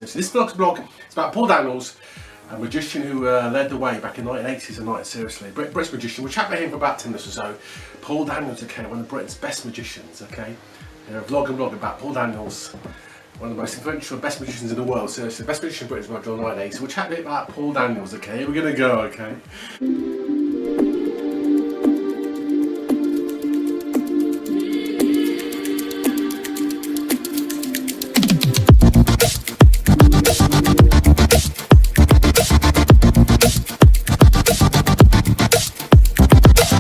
So this blog is about Paul Daniels, a magician who led the way back in the 1980s and 90s, seriously. British magician. We'll chat about him for about 10 minutes or so. Paul Daniels, okay, one of Britain's best magicians, okay. A vlog about Paul Daniels, one of the most influential, best magicians in the world, seriously. Best magician in Britain in the 1980s. So we'll chat a bit about Paul Daniels, okay. We're going to go, okay.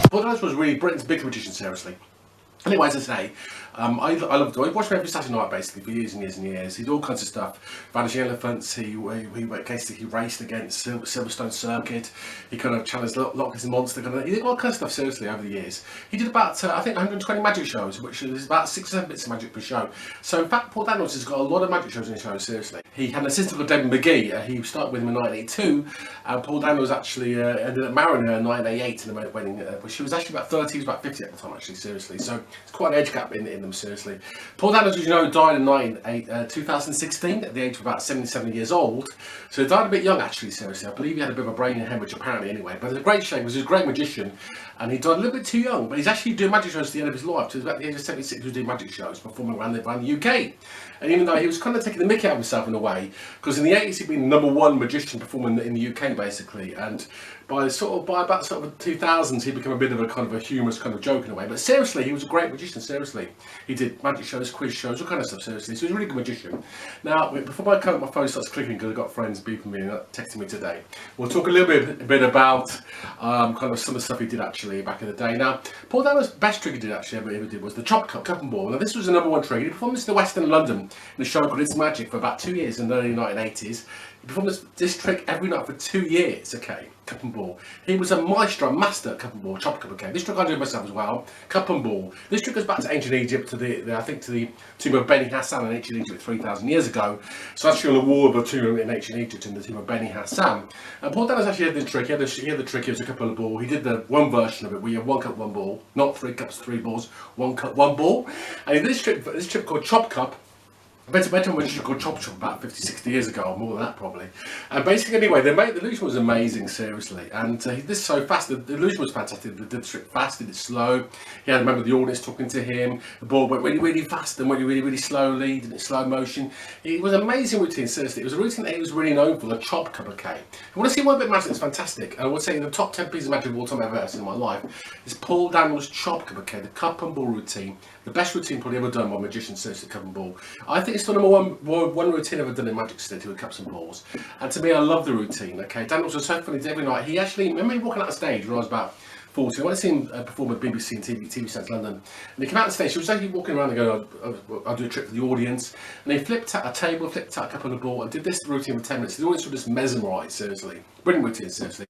Paul Daniels was really Britain's big magician, seriously. Anyway, as I say, I loved him. I watched him every Saturday night basically for years and years and years. He did all kinds of stuff. Vanishing Elephants, he raced against Silverstone circuit. He kind of challenged Loch Ness Monster. He did all kinds of stuff seriously over the years. He did about, I think, 120 magic shows, which is about 6 or 7 bits of magic per show. So in fact, Paul Daniels has got a lot of magic shows in his shows, seriously. He had an assistant called Debbie Mcgee. He started with him in 1982. Paul Daniels actually ended up marrying her in 1988 in the wedding. She was actually about 30, he was about 50 at the time, actually, seriously. So it's quite an age gap in them, seriously. Paul Daniels, as you know, died in 2016 at the age of about 77 years old. So he died a bit young, actually, seriously. I believe he had a bit of a brain hemorrhage, apparently, anyway. But it's a great shame because he was a great magician and he died a little bit too young. But he's actually doing magic shows at the end of his life. So he was about the age of 76, he was doing magic shows, performing around the UK. And even though he was kind of taking the mickey out of himself in a way, because in the 80s he'd been the #1 magician performing in the UK, basically. And by about the 2000s, he became a bit of a kind of a humorous kind of joke in a way. But seriously, he was a great magician, seriously. He did magic shows, quiz shows, all kind of stuff, seriously. So he was a really good magician. Now, before my phone starts clicking, because I've got friends beeping me and texting me today, we'll talk a little bit about kind of some of the stuff he did actually back in the day. Now, Paul Daniels' best trick he did actually ever did was the cup and ball. Now, this was the #1 trick. He performed this in the West End of London in a show called It's Magic for about 2 years in the early 1980s. He performed this trick every night for 2 years, okay, cup and ball. He was a maestro, master at cup and ball, chop cup, okay. This trick I do myself as well, cup and ball. This trick goes back to ancient Egypt, to the tomb of Beni Hassan in ancient Egypt 3,000 years ago. So actually on the wall of a tomb in ancient Egypt in the tomb of Beni Hassan. And Paul Daniels actually had this trick. He had the trick, it was a cup and a ball. He did the one version of it where you have 1 cup, 1 ball, not 3 cups, 3 balls, 1 cup, 1 ball. And he did this trick called chop cup. Better magician called Chop about 50, 60 years ago, or more than that probably. And basically, anyway, the illusion was amazing, seriously. And he did this so fast, the illusion was fantastic. They did the trick fast, did it slow. He had a member of the audience talking to him. The ball went really, really fast and went really, really slowly, did it slow motion. It was an amazing routine, seriously. It was a routine that he was really known for, the chop cup, okay. If you want to see one bit of magic that's fantastic, and I would say the top 10 pieces of magic of all time I've ever seen in my life, is Paul Daniels' chop cup, okay, the cup and ball routine. The best routine probably ever done by a magician, seriously, cup and ball. I think it's the #1 routine ever done in Magic City with cups and balls. And to me, I love the routine, okay. Daniels was so funny every night. He actually, remember me walking out the stage when I was about 40. I went to see him perform at BBC and TV Centre London. And he came out the stage, he was actually walking around and going, I'll do a trick for the audience. And he flipped out a table, flipped out a cup and a ball, and did this routine for 10 minutes. The audience were just mesmerised, seriously. Brilliant routine, seriously.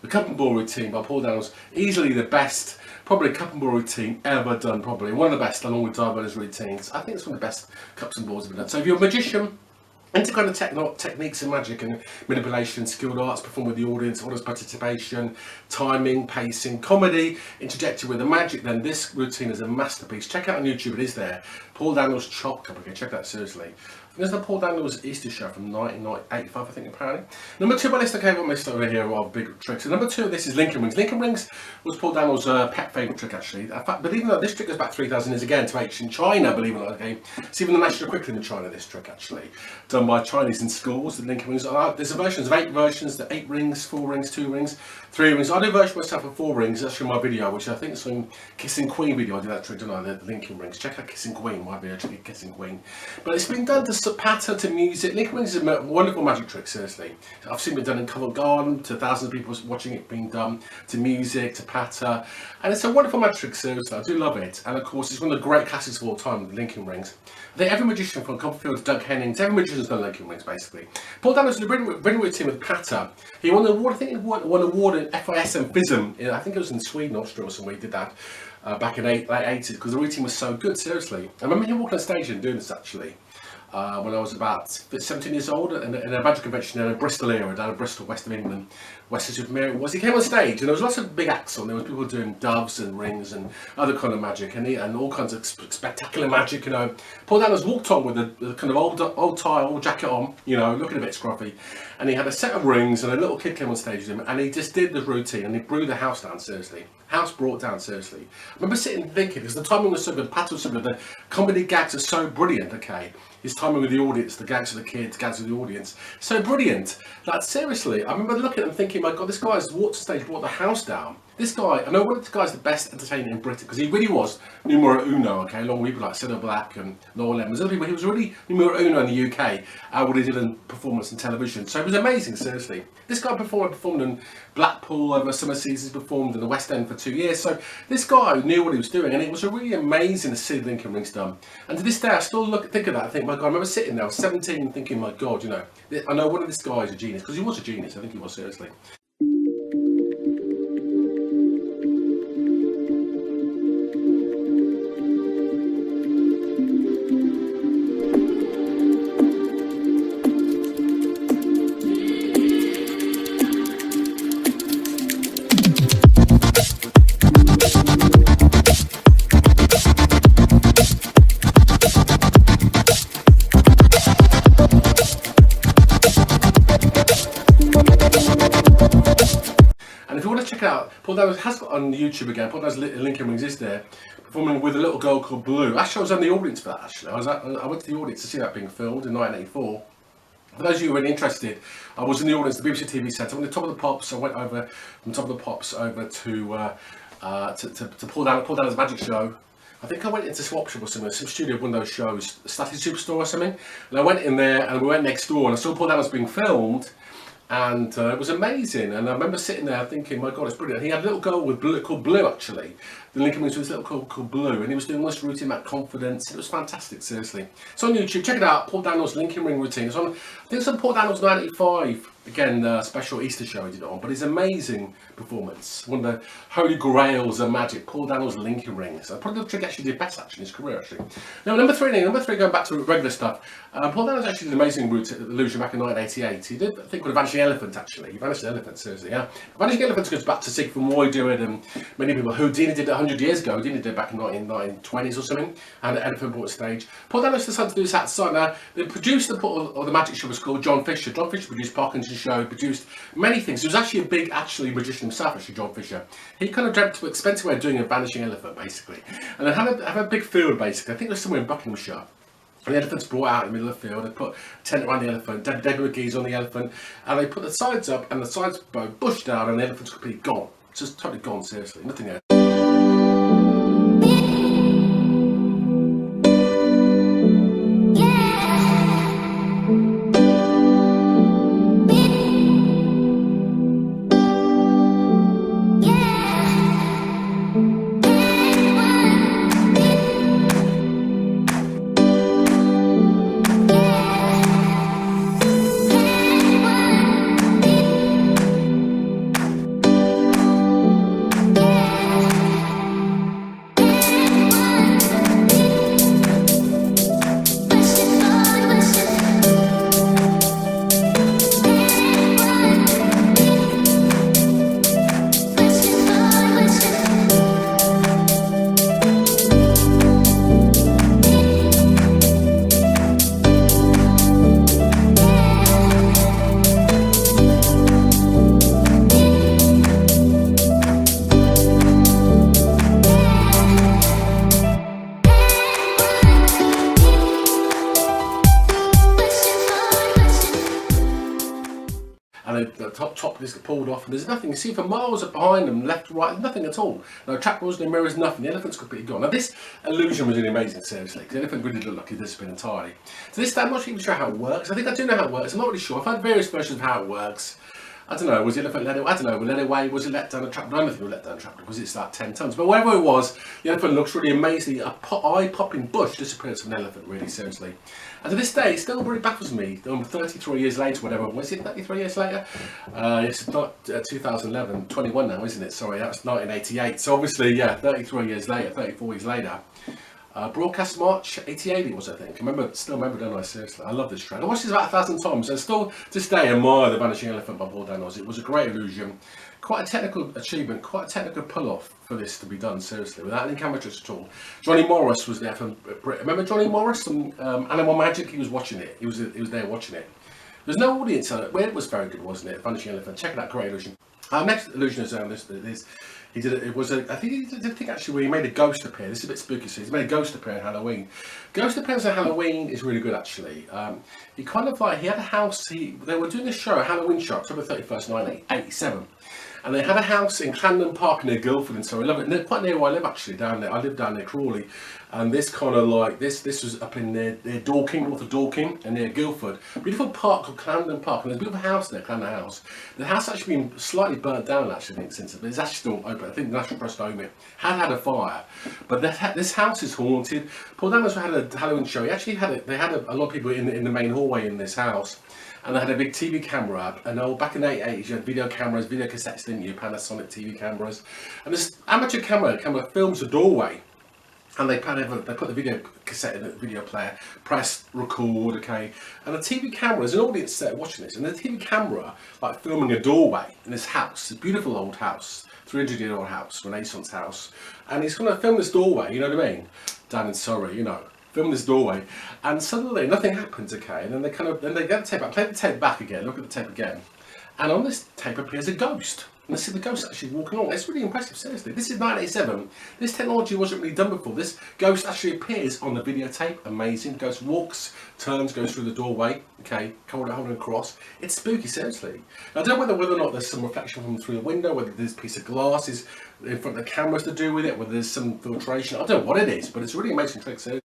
Cup and ball routine by Paul Daniels, easily the best, probably cup and ball routine ever done, probably one of the best, along with Darwin's routines. I think it's one of the best cups and balls ever done. So if you're a magician into kind of techniques and magic and manipulation, skilled arts, perform with the audience, audience participation, timing, pacing, comedy, interjected with the magic, then this routine is a masterpiece. Check out on YouTube, it is there. Paul Daniels Chop Cup, okay, check that seriously. There's the Paul Daniels Easter show from 1985, I think, apparently. Number 2 on my list, okay, I've got my list over here of big tricks. So number 2 of this is Lincoln Rings. Lincoln Rings was Paul Daniels' pet favourite trick, actually. In fact, believe it or not, this trick goes back 3,000 years again to ancient China, believe it or not, okay. It's even the national curriculum in China, this trick, actually. Done by Chinese in schools, the Lincoln Rings. There's a version of 8 versions, the 8 rings, 4 rings, 2 rings, 3 rings. I do a version myself of 4 rings, that's from my video, which I think is from Kissing Queen video. I did that trick, don't I, the Lincoln Rings. Check out Kissing Queen, my video, check out Kissing Queen. But it's been done to patter, to music. Lincoln Rings is a wonderful magic trick, seriously. I've seen it done in Covent Garden, to thousands of people watching it being done, to music, to patter. And it's a wonderful magic trick, seriously. I do love it. And of course, it's one of the great classics of all time, the Lincoln Rings. I think every magician from Copperfield to Doug Hennings, every magician's done Lincoln Rings, basically. Paul Daniels was brilliant with team with patter. He won an award, I think he won an award in FIS and FISM. I think it was in Sweden, Austria or somewhere he did that. Back in the late 80s, because the routine was so good, seriously. I remember him walking on stage and doing this, actually. When I was about 17 years old in a magic convention in a Bristol area, down in Bristol, west of England, west of Supermare was. He came on stage and there was lots of big acts on. There was people doing doves and rings and other kind of magic and all kinds of spectacular magic, you know. Paul Daniels walked on with a kind of old tie, old jacket on, you know, looking a bit scruffy. And he had a set of rings and a little kid came on stage with him and he just did the routine and he blew the house down, seriously. House brought down, seriously. I remember sitting and thinking, because the timing was so good, the pattern was so good, the comedy gags are so brilliant, okay. His timing with the audience, the gags of the kids, gags of the audience, so brilliant that seriously, I remember looking at him thinking, my God, this guy's walked to stage, brought the house down. This guy, I know one of the guys the best entertainer in Britain, because he really was numero uno, okay, along with people like Cedar Black and Noel Lemons, other people, he was really numero uno in the UK, what he did in performance and television, so it was amazing, seriously. This guy performed in Blackpool over summer seasons, performed in the West End for 2 years, so this guy knew what he was doing, and it was really amazing to see Lincoln Rings done. And to this day, I still think of that, I think, my God, I remember sitting there, I was 17, thinking, my God, you know, I know one of this guy is a genius, because he was a genius, I think he was, seriously. Out. Paul Daniels has got on YouTube again. Paul Daniels Lincoln Rings is there, performing with a little girl called Blue. Actually, I was on the audience for that. Actually, I went to the audience to see that being filmed in 1984. For those of you who are really interested, I was in the audience at the BBC TV Centre. On the top of the pops, I went over from top of the pops over to Paul Daniels' magic show. I think I went into Swap Shop or something, some studio of one of those shows, Static Superstore or something. And I went in there and we went next door and I saw Paul Daniels being filmed. And it was amazing, and I remember sitting there thinking, my God, it's brilliant. He had a little girl with Blue, called Blue, actually. The Lincoln Rings was a little girl called Blue, and he was doing this routine about confidence. It was fantastic, seriously. It's on YouTube. Check it out, Paul Daniels' Lincoln Ring routine. It's on, I think it's on Paul Daniels' 1985. Again, the special Easter show he did it on, but it's amazing performance. One of the holy grails of magic, Paul Daniels' Lincoln Rings. Probably the trick actually did best actually in his career, actually. Now, number three, going back to regular stuff. Paul Daniels actually did an amazing illusion back in 1988. He did, I think, with a Vanishing Elephant, actually. Vanishing Elephant, seriously, yeah. Vanishing Elephant goes back to Sigmund Roy doing it, and many people. Houdini did it 100 years ago. Houdini did it back in 1920s or something, and an elephant brought stage. Paul Daniels decided to do this outside. Now, the producer of the magic show was called John Fisher. John Fisher produced Parkinson's show, produced many things. He was actually a big, magician himself, actually, John Fisher. He kind of dreamt to expensive way of doing a vanishing elephant, basically. And they had a big field, basically. I think it was somewhere in Buckinghamshire. And the elephant's brought out in the middle of the field. They put a tent around the elephant. Debbie Mcgee's on the elephant. And they put the sides up, and the sides bushed down, and the elephant's completely gone. It's just totally gone, seriously. Nothing else. top disc get pulled off, and there's nothing. You see for miles behind them, left, right, nothing at all. No trapdoors, no mirrors, nothing. The elephant's completely gone. Now this illusion was really amazing, seriously, because the elephant really looked like he'd disappeared entirely. To this day, I'm not even sure how it works. I think I do know how it works. I'm not really sure. I've had various versions of how it works. I don't know, was the elephant let away? I don't know, let away, was it let down a trapdoor? I don't think it was let down a trapdoor, because it's like 10 tons. But wherever it was, the elephant looks really amazingly, eye-popping bush disappearance of an elephant, really, seriously. And to this day, it still really baffles me, 33 years later, whatever, was it 33 years later? It's not 2011, 21 now, isn't it? Sorry, that was 1988. So obviously, yeah, 33 years later, 34 years later. Broadcast March 88 it was, I think. Still remember, don't I? Seriously, I love this track. I watched this about 1,000 times, and still to this day admire the Vanishing Elephant by Paul Daniels. It was a great illusion, quite a technical achievement, quite a technical pull-off for this to be done. Seriously, without any camera tricks at all. Johnny Morris was there from Britain. Remember Johnny Morris from Animal Magic? He was watching it. He was there watching it. There's no audience on it. Well, it was very good, wasn't it? Vanishing Elephant. Check it out, great illusion. Next illusion is this. He did it. It was I think he did a thing actually where he made a ghost appear. This is a bit spooky. So he's made a ghost appear on Halloween. Ghost appearance on Halloween is really good actually. He kind of like he had a house. They were doing a show, a Halloween show, October 31st, 1987. And they had a house in Clandon Park near Guildford, and so I love it. Quite near where I live actually, down there. I live down near Crawley, and this kind of like this was up in near Dorking, north of Dorking, and near Guildford. Beautiful park called Clandon Park, and there's a beautiful house there, Clandon House. The house has actually been slightly burnt down actually, I think, since, but it's actually still open. I think the National Trust owned it. Had a fire, but this house is haunted. Paul Daniels had a Halloween show. He actually they had a lot of people in the main hallway in this house. And they had a big TV camera up, and back in the 80s you had video cameras, video cassettes, didn't you? Panasonic TV cameras. And this amateur camera films the doorway, and they put the video cassette in the video player, press record, okay? And the TV camera, there's an audience there watching this, and the TV camera, like filming a doorway in this house, this beautiful old house, 300-year-old house, Renaissance house, and he's going to film this doorway, you know what I mean? Down in Surrey, you know. Film this doorway, and suddenly nothing happens, okay? And then they get the tape out, play the tape back again, look at the tape again, and on this tape appears a ghost. And they see the ghost actually walking along. It's really impressive, seriously. This is 1987. This technology wasn't really done before. This ghost actually appears on the videotape. Amazing. Ghost walks, turns, goes through the doorway. Okay, holding a cross. It's spooky, seriously. I don't know whether or not there's some reflection from through the window, whether this piece of glass is in front of the cameras to do with it, whether there's some filtration. I don't know what it is, but it's a really amazing trick, seriously.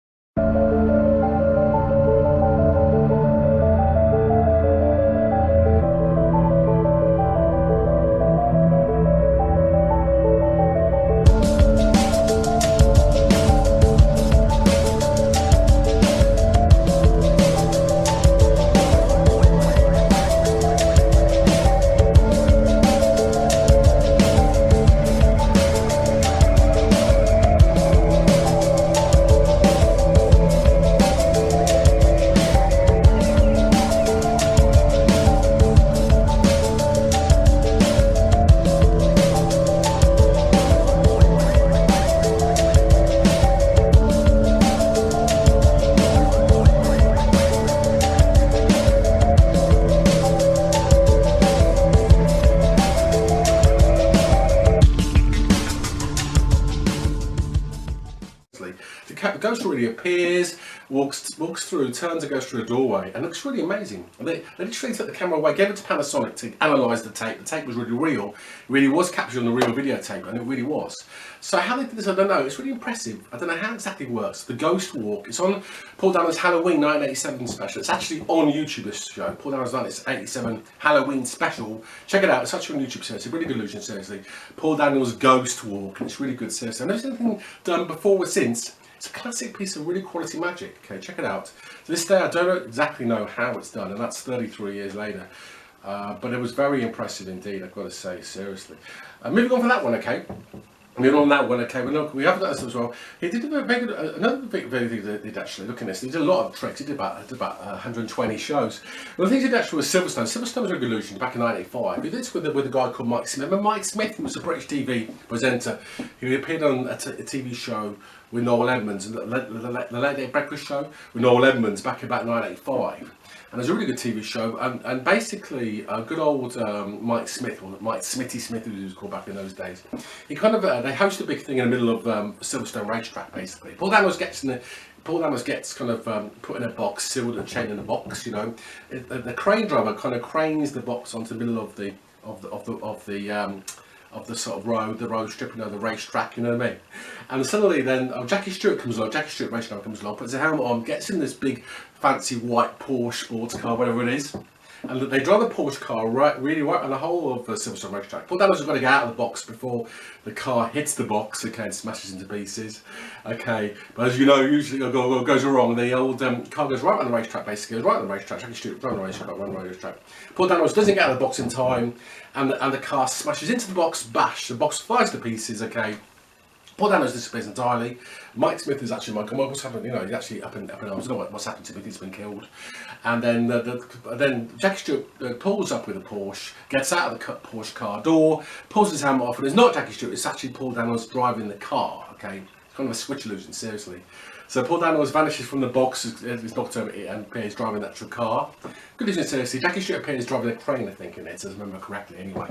The ghost really appears, walks through, turns and goes through a doorway, and looks really amazing. And they literally took the camera away, gave it to Panasonic to analyse the tape. The tape was really real. It really was captured on the real videotape, and it really was. So how they did this, I don't know. It's really impressive. I don't know how exactly it works. The ghost walk. It's on Paul Daniels' Halloween 1987 special. It's actually on YouTube, this show. Paul Daniels' 1987 Halloween special. Check it out. It's actually on YouTube, seriously. Really good illusion, seriously. Paul Daniels' ghost walk. It's really good, seriously. I've never seen anything done before or since. It's a classic piece of really quality magic. Okay, check it out. To this day, I don't exactly know how it's done, and that's 33 years later. But it was very impressive indeed, I've got to say, seriously. Moving on from that one, okay. Moving on that one, okay. We have that as well. He did a very good, another big thing he did actually. Look at this. He did a lot of tricks. He did about 120 shows. One of the things he did actually was Silverstone. Silverstone was a illusion back in 1985. He did this with a guy called Mike Smith. Remember Mike Smith? He was a British TV presenter. He appeared on a TV show with Noel Edmonds, the Late Night Breakfast Show with Noel Edmonds back in about 1985. And it was a really good TV show, and basically good old Mike Smith, or Smitty Smith, as he was called back in those days. He kind of they host a big thing in the middle of Silverstone racetrack, basically. Paul Daniels gets kind of put in a box, sealed and chained in a box. You know, the crane driver kind of cranes the box onto the middle of the sort of road strip, you know, the racetrack, you know what I mean? And suddenly then Jackie Stewart comes along, Jackie Stewart race driver comes along, puts a helmet on, gets in this big fancy white Porsche sports car, whatever it is, and they drive the Porsche car right on the whole of the Silverstone racetrack. Paul Daniels has got to get out of the box before the car hits the box, okay, and smashes into pieces, okay. But as you know, usually it goes wrong. The old car goes right on the racetrack, basically, goes right on the racetrack. Jackie Stewart driving the racetrack, run the racetrack. Paul Daniels doesn't get out of the box in time, and the car smashes into the box, bash. The box flies to pieces, okay. Paul Daniels disappears entirely. Mike Smith is actually what's happened? You know, he's actually up in arms. I don't know what's happened to him. He's been killed. And then Jackie Stewart pulls up with a Porsche, gets out of the Porsche car door, pulls his helmet off, and it's not Jackie Stewart. It's actually Paul Daniels driving the car. Okay, it's kind of a switch illusion, seriously. So Paul Daniels vanishes from the box, is knocked over, and appears driving that car. Good illusion, seriously. Jackie Stewart appears driving a crane, I think, in it, as I remember correctly. Anyway.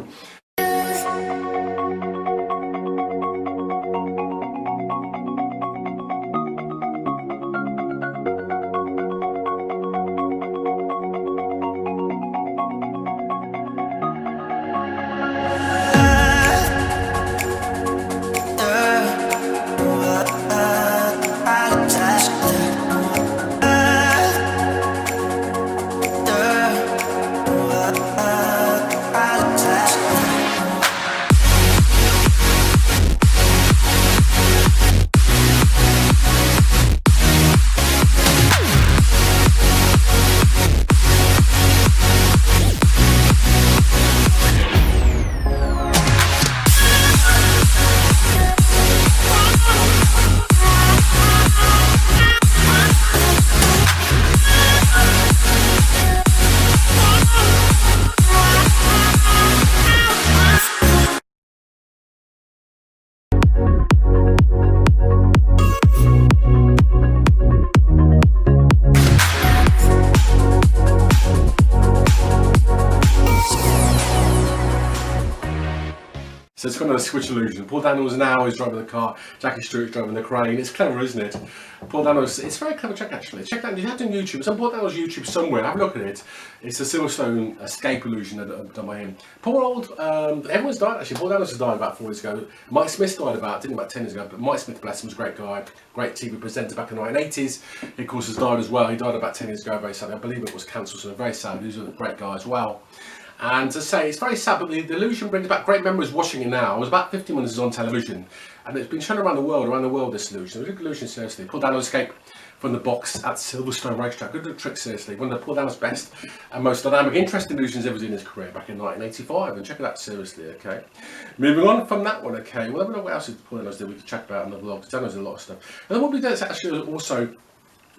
So it's kind of a switch illusion. Paul Daniels now is driving the car, Jackie Stewart's driving the crane. It's clever, isn't it? Paul Daniels, it's a very clever trick actually. Check that, you have to on YouTube. It's on Paul Daniels' YouTube somewhere. Have a look at it. It's a Silverstone escape illusion done by him. Everyone's died actually. Paul Daniels has died about 4 years ago. Mike Smith died about 10 years ago. But Mike Smith, bless him, was a great guy, great TV presenter back in the 1980s. He of course has died as well. He died about 10 years ago, very sadly. I believe it was cancer, so very sad. He was a great guy as well. And to say, it's very sad, but the illusion brings back great memories watching it now. It was about 50 minutes on television, and it's been shown around the world, this illusion. It was a good illusion, seriously. Paul Daniels escaped from the box at Silverstone racetrack. Good trick, seriously. One of Paul Daniels' best and most dynamic, interesting illusions ever did in his career back in 1985. And check it out, seriously, okay? Moving on from that one, okay? Well, I don't know what else Paul Daniels did we could check about in the vlog. Daniels did a lot of stuff. And then what we did is actually also,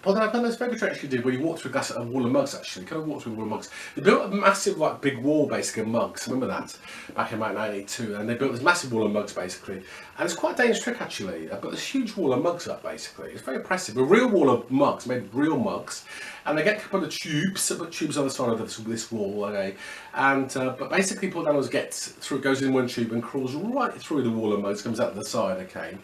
Paul Daniels' very good trick actually did when he walked through a wall of mugs actually. Kind of walked through a wall of mugs. They built a massive big wall basically of mugs. Remember that back in 1982, and they built this massive wall of mugs basically. And it's quite a dangerous trick actually. They built this huge wall of mugs up basically. It's very impressive. A real wall of mugs, made of real mugs, and they get a couple of tubes on the side of this wall. Okay, and but basically Paul Daniels goes in one tube and crawls right through the wall of mugs, comes out the side. Okay.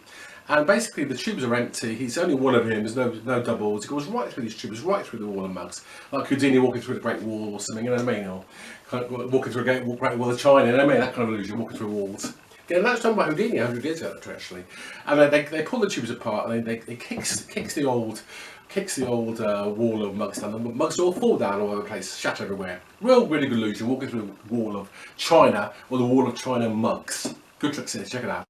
And basically the tubes are empty, he's only one of him, there's no doubles, he goes right through these tubes, right through the wall of mugs. Like Houdini walking through the Great Wall or something, you know what I mean? Or kind of walking through a Great Wall of China, you know what I mean? That kind of illusion, walking through walls. Yeah, that's done by Houdini 100 years ago actually. And they pull the tubes apart and they kicks the old wall of mugs down. The mugs all fall down all over the place, shatter everywhere. Really good illusion, walking through the wall of China, or the wall of China mugs. Good tricks here, check it out.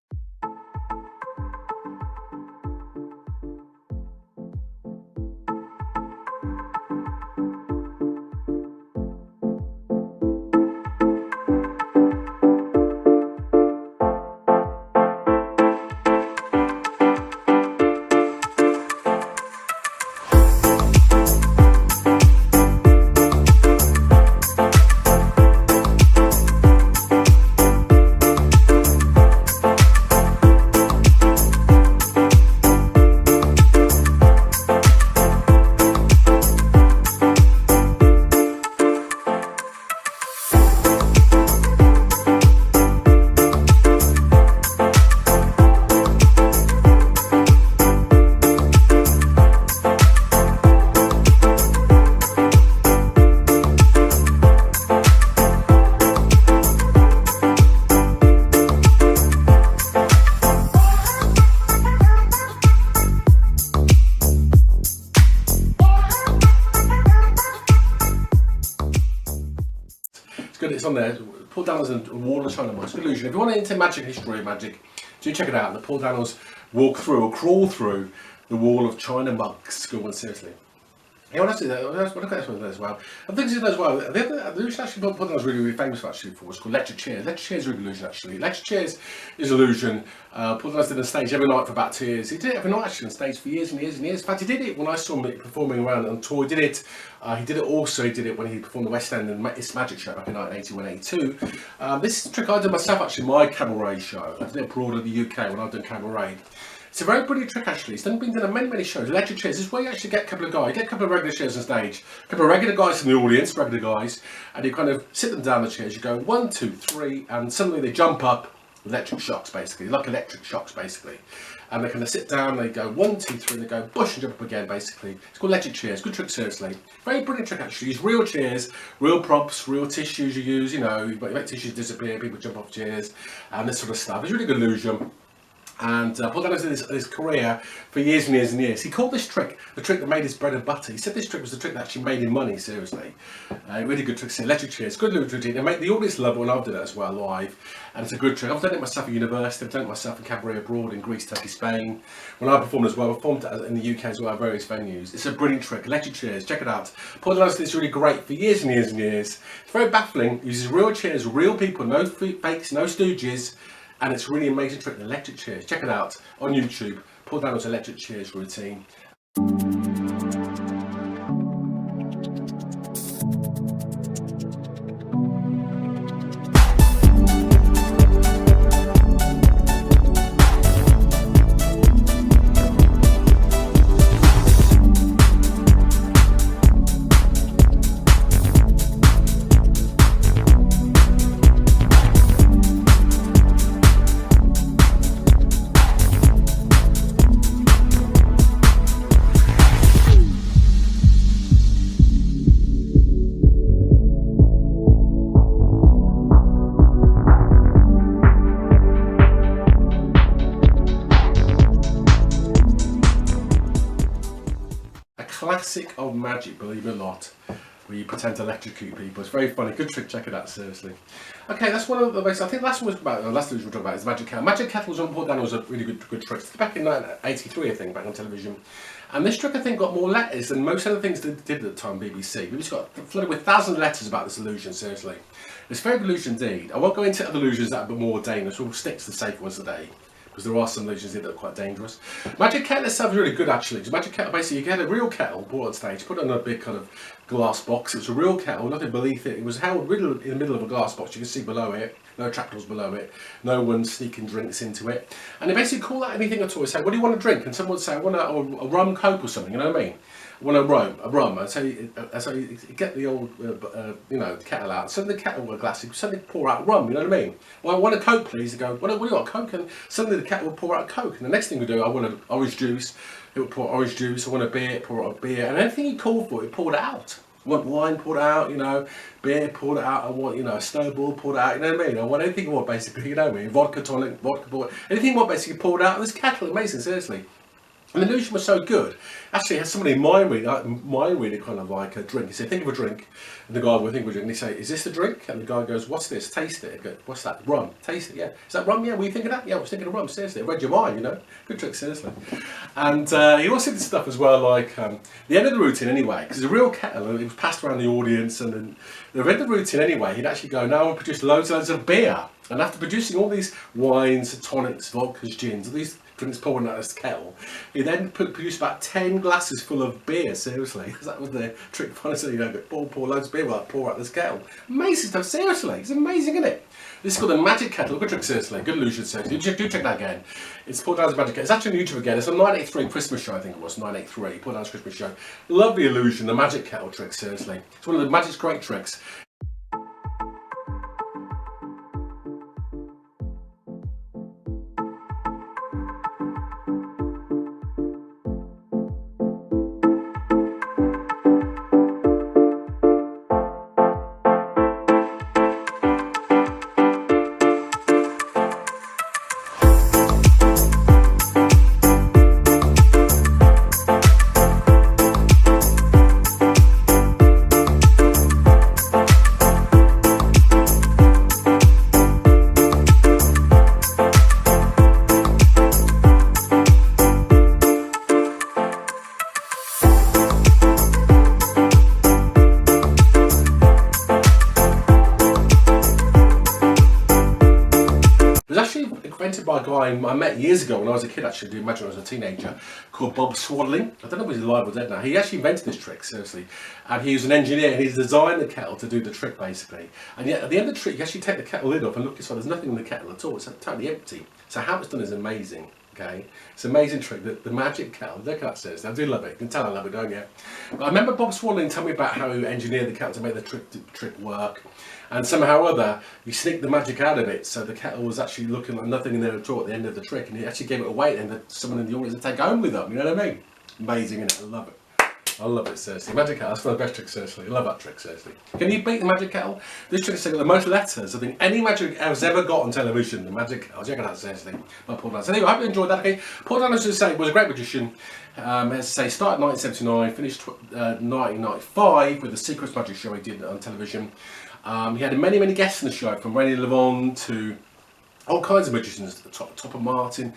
on there. Paul Daniels and Wall of China Monks. Good illusion. If you want into magic history of magic, do check it out. The Paul Daniels walk through or crawl through the Wall of China Monks. Good one, seriously. Yeah, well, that's it. Look at this one as well. I think this as well. The illusion actually Paul Daniels really famous actually for was called electric chairs. Electric chairs are an illusion actually. Electric chairs is illusion. Paul Daniels did on stage every night for about 2 years. He did it every night actually on stage for years and years and years. In fact, he did it when I saw him performing around on tour. He did it. He did it when he performed the West End and its Magic Show back in 1981, 82. This is a trick I did myself actually. My cabaret show. I did it abroad in the UK when I done cabaret. It's a very brilliant trick actually. It's been done on many shows. Electric chairs. This is where you actually get a couple of guys, get a couple of regular chairs on stage, a couple of regular guys from the audience, regular guys, and you kind of sit them down the chairs. You go 1, 2, 3, and suddenly they jump up. Electric shocks basically, like electric shocks basically. And they kind of sit down, they go 1, 2, 3, and they go bush and jump up again basically. It's called electric chairs. Good trick, seriously. Very brilliant trick actually. Use real chairs, real props, real tissues you use, you know, you make tissues disappear, people jump off chairs, and this sort of stuff. It's a really good illusion. And Paul Daniels did his career for years and years and years. He called this trick the trick that made his bread and butter. He said this trick was the trick that actually made him money, seriously. Really good trick. Electric chairs, good little routine. They make the audience love it when I've done it as well, live. And it's a good trick. I've done it myself at university, I've done it myself in cabaret abroad, in Greece, Turkey, Spain. When I performed as well, I performed in the UK as well at various venues. It's a brilliant trick. Electric chairs, check it out. Paul Daniels did this really great for years and years and years. It's very baffling. He uses real chairs, real people, no fakes, no stooges. And it's really amazing trick, the electric chairs. Check it out on YouTube. Paul Daniels' electric chairs routine. Classic of magic, believe it or not, where you pretend to electrocute people. It's very funny. Good trick. Check it out, seriously. Okay, that's one of the most. I think last one was about. The last one we'll talk about is Magic Kettle. Magic Kettle was on Paul Daniels was a really good trick. Back in 1983, I think, back on television. And this trick, I think, got more letters than most other things that did at the time. BBC. BBC got flooded with thousands of letters about this illusion. Seriously, it's a very good illusion indeed. I won't go into other illusions that are a bit more dangerous. We'll stick to the safe ones today, because there are some illusions here that are quite dangerous. Magic Kettle itself is really good actually. So Magic Kettle, basically you get a real kettle brought on stage, put it in a big kind of glass box. It was a real kettle, nothing beneath it. It was held in the middle of a glass box. You can see below it, no trapdoors below it, no one sneaking drinks into it. And they basically call that anything at all. They say, what do you want to drink? And someone would say, I want a rum coke or something, you know what I mean? I want a rum. And so you get the old, the kettle out. Suddenly the kettle will glass, you suddenly pour out rum, you know what I mean? Well, I want a coke, please. They go, what do you want, Coke? And suddenly the kettle will pour out a coke. And the next thing we do, I want an orange juice. It would pour orange juice. I want a beer, pour out a beer. And anything you call for, it poured it out. I want wine, poured it out, beer, poured it out. I want, a snowball, poured it out, you know what I mean? I want anything you want, basically, you know what I mean? Vodka tonic, vodka, poured, anything you want, basically, poured out of this kettle. Amazing, seriously. And the illusion was so good. Actually, it has somebody mind read it kind of like a drink. You say, think of a drink, and the guy will think of a drink, and they say, is this the drink? And the guy goes, what's this? Taste it. I go, what's that? Rum. Taste it, yeah. Is that rum? Yeah, were you thinking of that? Yeah, I was thinking of rum, seriously. I read your mind, Good trick, seriously. And he also did stuff as well, like the end of the routine anyway, because it's a real kettle, and it was passed around the audience, and then the end of the routine anyway, he'd actually go, now I'll produce loads and loads of beer. And after producing all these wines, tonics, vodkas, gins, all these drinks pouring out of this kettle, he then produced about 10 glasses full of beer, seriously, because that was the trick, honestly, pour loads of beer, pour out this kettle. Amazing stuff, seriously, it's amazing, isn't it? This is called a magic kettle. Good trick, seriously, good illusion, seriously. Do check that again. It's Paul Daniels' Magic Kettle. It's actually on YouTube again. It's a 1983 Christmas show, I think it was, 1983, Paul Daniels' Christmas show. Lovely illusion, the magic kettle trick, seriously. It's one of the magic's great tricks. It was actually invented by a guy I met years ago when I was a kid, actually, do imagine I was a teenager, called Bob Swaddling. I don't know if he's alive or dead now. He actually invented this trick, seriously. And he was an engineer, and he's designed the kettle to do the trick, basically. And yet, at the end of the trick, you actually take the kettle lid off and look inside, there's nothing in the kettle at all. It's totally empty. So how it's done is amazing. Okay, it's an amazing trick, the magic kettle. Look at that, seriously. I do love it. You can tell I love it, don't you? But I remember Bob Swaddling telling me about how he engineered the kettle to make the trick work. And somehow or other, he sneaked the magic out of it, so the kettle was actually looking like nothing in there at all at the end of the trick, and he actually gave it away and then someone in the audience to take home with them, you know what I mean? Amazing, innit? I love it. I love it, seriously. Magic kettle, that's one of the best tricks, seriously. I love that trick, seriously. Can you beat the magic kettle? This trick has got the most letters I think any magic has ever got on television. The magic kettle. Check it out, seriously. By Paul Dano. So anyway, I hope you enjoyed that. Okay, Paul Dano, as I say, was a great magician. As I say, started in 1979, finished 1995 with the Secrets Magic show he did on television. He had many guests in the show, from Rainy Levon to all kinds of magicians, Topper Martin,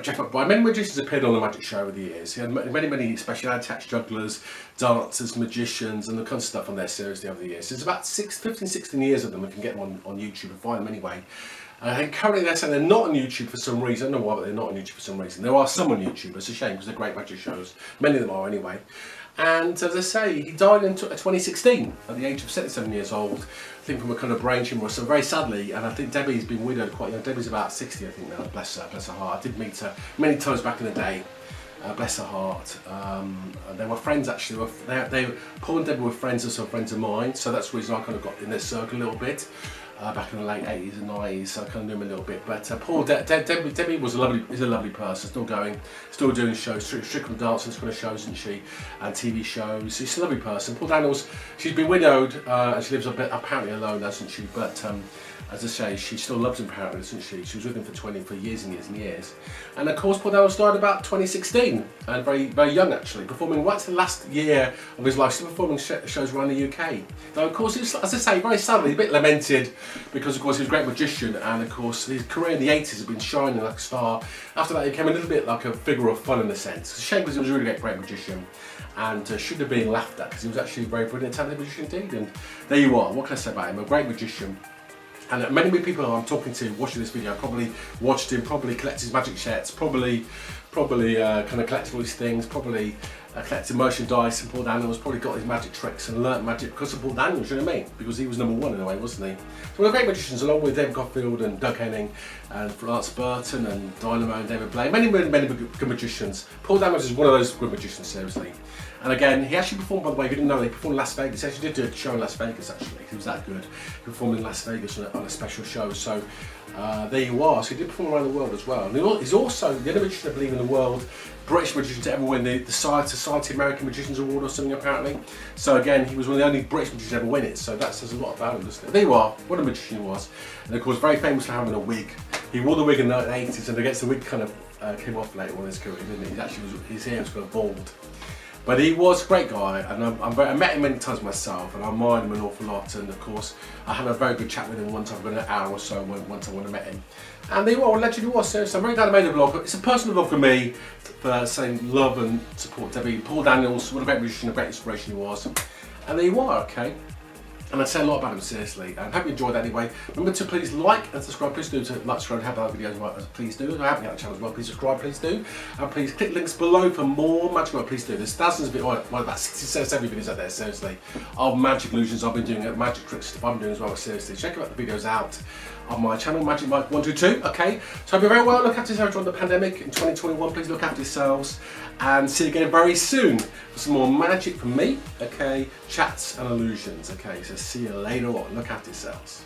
Jeff McBride. Many magicians appeared on the magic show over the years. He had many special attached jugglers, dancers, magicians, and the kind of stuff on their series over the years. There's about 15, 16 years of them. You can get them on YouTube and find them anyway. And currently they're saying they're not on YouTube for some reason. I don't know why, but they're not on YouTube for some reason. There are some on YouTube. It's a shame because they're great magic shows. Many of them are anyway. And as I say, he died in 2016 at the age of 77 years old. I think from a kind of brain tumour. So very sadly, and I think Debbie's been widowed quite young. Debbie's about 60, I think now. Bless her heart. I did meet her many times back in the day. Bless her heart. They were friends actually. Paul and Debbie were friends of some friends of mine. So that's the reason I kind of got in their circle a little bit. Back in the late 80s and 90s, so I kind of knew him a little bit. But Debbie was is a lovely person, still going, still doing shows, strictly dancing kind of shows, isn't she? And TV shows. She's a lovely person. Paul Daniels, she's been widowed and she lives apparently alone, hasn't she? But as I say, she still loves him apparently, doesn't she? She was with him for years and years and years. And of course, Paul Daniels died about 2016, and very young actually, performing right to the last year of his life, still performing shows around the UK. Though of course, he was, as I say, very sadly, a bit lamented, because of course he was a great magician, and of course his career in the 80s had been shining like a star. After that, he became a little bit like a figure of fun in a sense. It's a shame because he was a really great magician, and should have been laughed at because he was actually a very brilliant, talented magician indeed. And there you are. What can I say about him? A great magician. And many people I'm talking to watching this video probably watched him, probably collected his magic sets, probably kind of collected all these things, probably collected merchandise, and Paul Daniels probably got his magic tricks and learnt magic because of Paul Daniels, you know what I mean? Because he was #1 in a way, wasn't he? So one of the great magicians, along with David Copperfield and Doug Henning and Lance Burton and Dynamo and David Blaine, many good magicians. Paul Daniels is one of those good magicians, seriously. And again, he actually performed, by the way, if you didn't know, he performed in Las Vegas. He actually did do a show in Las Vegas, actually. He was that good. He performed in Las Vegas on a special show. So there you are. So he did perform around the world as well. And he's also the only magician, I believe, in the world, British magician to ever win the Society American Magicians Award or something, apparently. So again, he was one of the only British magicians to ever win it. So that says a lot about him, doesn't it? There you are. What a magician he was. And of course, very famous for having a wig. He wore the wig in the 80s, and I guess the wig kind of came off later on in his career, didn't he? His hair was kind of bald. But he was a great guy, and I met him many times myself, and I admired him an awful lot. And of course, I had a very good chat with him one time, about an hour or so, one time when I met him. And there you are, legend he was. So I'm very glad I made a vlog. It's a personal vlog for me, for saying love and support Debbie. Paul Daniels, what a great musician, a great inspiration he was. And there you are, okay? And I'd say a lot about him, seriously. And I hope you enjoyed that anyway. Remember to please like and subscribe. Please do to like, subscribe, and have other videos. Please do. If you haven't got the channel as well, please subscribe. Please do. And please click links below for more magic work. Please do. There's thousands of videos, about 60, 70 videos out there, seriously, of magic illusions I've been doing, magic tricks stuff I'm doing as well, seriously. Check out the videos out on my channel, Magicalmike 122. Okay. So hope you're very well. Look after yourselves during the pandemic in 2021. Please look after yourselves. And see you again very soon for some more magic from me, okay, chats and illusions, okay, so see you later on, look after yourselves.